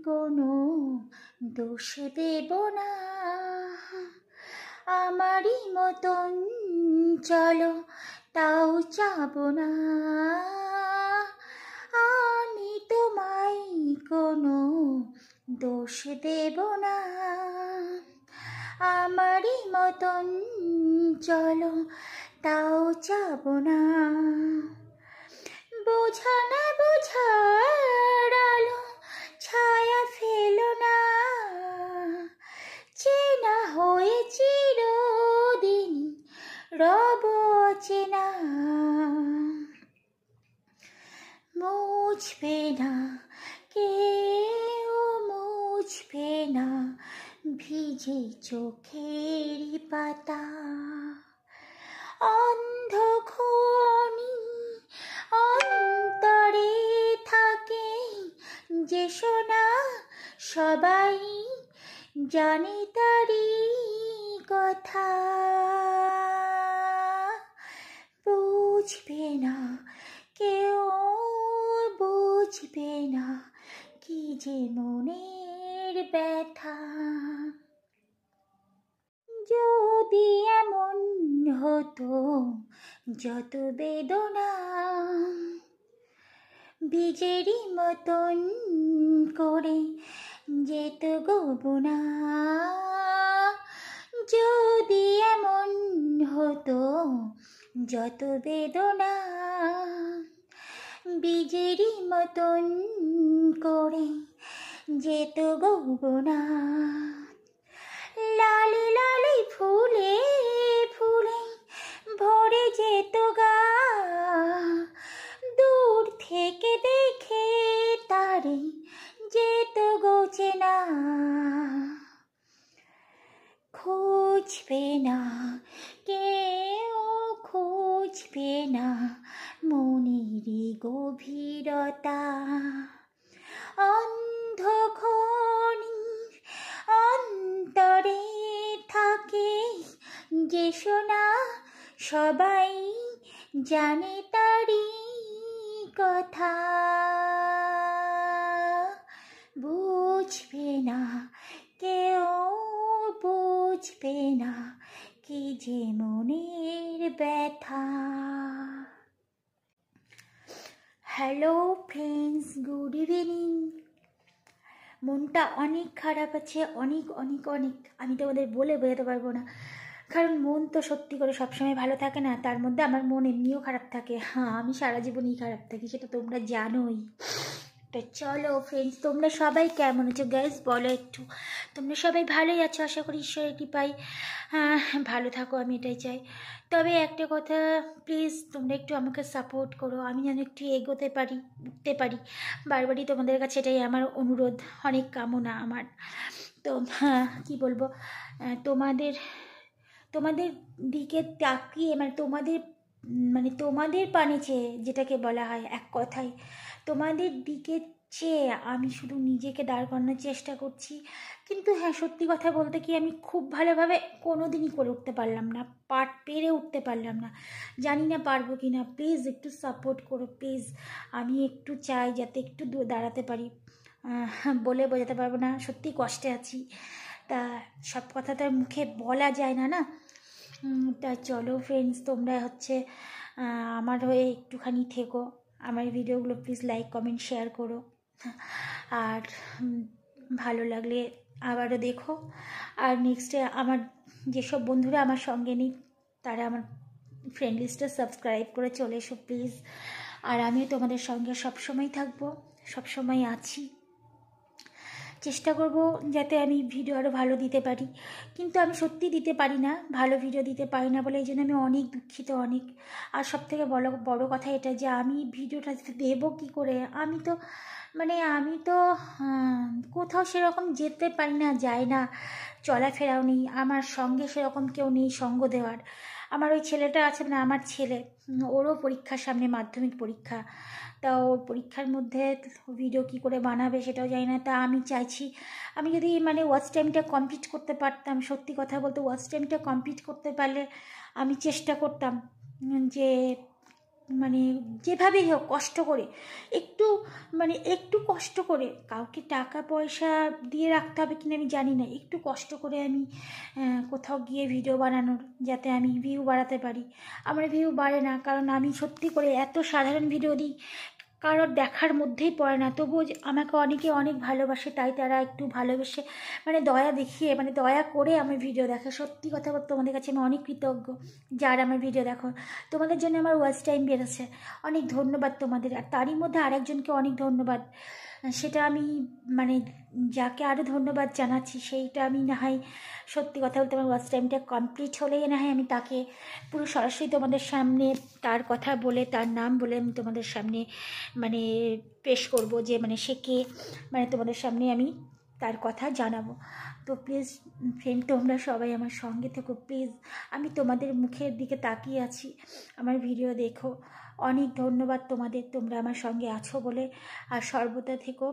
কোনো দোষ দেব না, আমারই মতন চলো তাও চাব না, আমি তোমায় কোনো দোষ দেব না, আমারই মতন চলো তাও চাব না। বোঝা না বোঝার আলো ছায়া ফেলো না, চেনা হয়ে চিরদিন রব চেনা, মুছবে না কেউ মুছবে না ভিজে চোখের পাতা, অন্ধখনি অন্তরে থাকে যে সোনা, সবাই জানে তারি কথা, বুঝবে না কেউ বুঝবে না কি যে মনের ব্যথা। যদি এমন হতো যত বেদনা বীজেরই মতন করে যেত গোবনা, যদি এমন হতো যত বেদনা বীজেরই মতন করে যেত গোবনা, লালি লালি ফুলে ফুলে ভরে যেত গা, দূর থেকে দেখে তারে যেত গোচেনা, খুঁজবে না কেউ খুঁজবে না মনেরই গভীরতা, অন্ধখনি অন্তরে থাকে যে সোনা, সবাই জানে তারি কথা, বুঝবে না কেউ বুঝবে না কি যে মনের ব্যথা। Hello friends, good evening. মনটা অনেক খারাপ আছে, অনেক অনেক অনেক, আমি তোমাদের বলে বোঝাতে পারবো না, কারণ মন তো সত্যি করে সবসময় ভালো থাকে না, তার মধ্যে আমার মন এমনিও খারাপ থাকে। হ্যাঁ, আমি সারা জীবনই খারাপ থাকি, সেটা তোমরা জানোই। তো চলো ফ্রেন্ডস, তোমরা সবাই কেমন আছো গাইজ বলো একটু। তোমরা সবাই ভালোই আছো আশা করি, ঈশ্বরের কৃপায় ভালো থাকো, আমি এটাই চাই। তবে একটা কথা, প্লিজ তোমরা একটু আমাকে সাপোর্ট করো, আমি যেন একটু এগোতে পারি, উঠতে পারি। বারবারই তোমাদের কাছে এটাই আমার অনুরোধ, অনেক কামনা আমার। তো হ্যাঁ, কী বলবো, তোমাদের তোমাদের দিকে তাকিয়ে তোমাদের পানে চেয়ে, যেটাকে বলা হয় এক কথায়, তোমাদের দিকে চেয়ে আমি শুধু নিজেকে দাঁড় করানোর চেষ্টা করছি। কিন্তু হ্যাঁ, সত্যি কথা বলতে কি, আমি খুব ভালোভাবে কোনো দিনই করে উঠতে পারলাম না, পেরে উঠতে পারলাম না, জানি না পারবো কি না। প্লিজ একটু সাপোর্ট করো প্লিজ, আমি একটু চাই যাতে একটু দাঁড়াতে পারি। বলে বোঝাতে পারবো না, সত্যি কষ্টে আছি। তা সব কথা তো আর মুখে বলা যায় না না। তা চলো ফ্রেন্ডস, তোমরা হচ্ছে আমার হয়ে একটুখানি থেকো, আমার ভিডিওগুলো প্লিজ লাইক কমেন্ট শেয়ার করো, আর ভালো লাগলে আবারও দেখো। আর নেক্সটে আমার যেসব বন্ধুরা আমার সঙ্গে নেই, তারা আমার ফ্রেন্ড লিস্টে সাবস্ক্রাইব করে চলে এসো প্লিজ। আর আমিও তোমাদের সঙ্গে সবসময় থাকবো, সবসময় আছি, চেষ্টা করব যাতে আমি ভিডিও আরও ভালো দিতে পারি। কিন্তু আমি সত্যি দিতে পারি না, ভালো ভিডিও দিতে পারি না বলে এই জন্য আমি অনেক দুঃখিত, অনেক। আর সবথেকে বড় কথা এটা যে আমি ভিডিওটা দেবো কী করে, আমি তো কোথাও সেরকম যেতে পারি না, যাই না, চলাফেরাও নেই, আমার সঙ্গে সেরকম কেউ নেই সঙ্গ দেওয়ার। আমার ওই ছেলেটা আছে, আমার ছেলে, ওরও পরীক্ষার সামনে, মাধ্যমিক পরীক্ষা, তা ওর পরীক্ষার মধ্যে ভিডিও কী করে বানাবে সেটাও জানি না। তা আমি চাইছি, আমি যদি ওয়াচ টাইমটা কমপ্লিট করতে পারতাম, সত্যি কথা বলতে ওয়াচ টাইমটা কমপ্লিট করতে পারলে আমি চেষ্টা করতাম যে যেভাবেই হোক কষ্ট করে একটু মানে একটু কষ্ট করে, কাউকে টাকা পয়সা দিয়ে রাখতে হবে কিনা আমি জানি না, একটু কষ্ট করে আমি কোথাও গিয়ে ভিডিও বানানোর, যাতে আমি ভিউ বাড়াতে পারি। আমার ভিউ বাড়ে না, কারণ আমি সত্যি করে এত সাধারণ ভিডিও দিই, কারোর দেখার মধ্যেই পড়ে না, তবুও আমাকে অনেকে অনেক ভালোবাসে, তাই তারা একটু ভালোবেসে মানে দয়া দেখিয়ে, মানে দয়া করে আমার ভিডিও দেখে। সত্যি কথা বলতে তোমাদের কাছে আমি অনেক কৃতজ্ঞ যারা আমার ভিডিও দেখো। তোমাদের জন্য আমার ওয়াচ টাইম বেরোচ্ছে, অনেক ধন্যবাদ তোমাদের। আর তারই মধ্যে আরেকজনকে অনেক ধন্যবাদ, সেটা আমি মানে যাকে আরও ধন্যবাদ জানাচ্ছি সেইটা আমি না হয়, সত্যি কথা বলতে আমার ওয়াচ টাইমটা কমপ্লিট হলেই না হয় আমি তাকে পুরো সরাসরি তোমাদের সামনে তার কথা বলে, তার নাম বলে আমি তোমাদের সামনে মানে পেশ করব, যে মানে সে কে, মানে তোমাদের সামনে আমি তার কথা জানাবো। তো প্লিজ ফ্রেন্ড, তোমরা সবাই আমার সঙ্গে থেকো প্লিজ। আমি তোমাদের মুখের দিকে তাকিয়ে আছি, আমার ভিডিও দেখো। অনেক ধন্যবাদ তোমাদের, তোমরা আমার সঙ্গে আছো বলে। আর সর্বদা থেকো,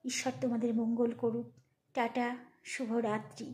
ঈশ্বর তোমাদের মঙ্গল করুক। টাটা, শুভরাত্রি।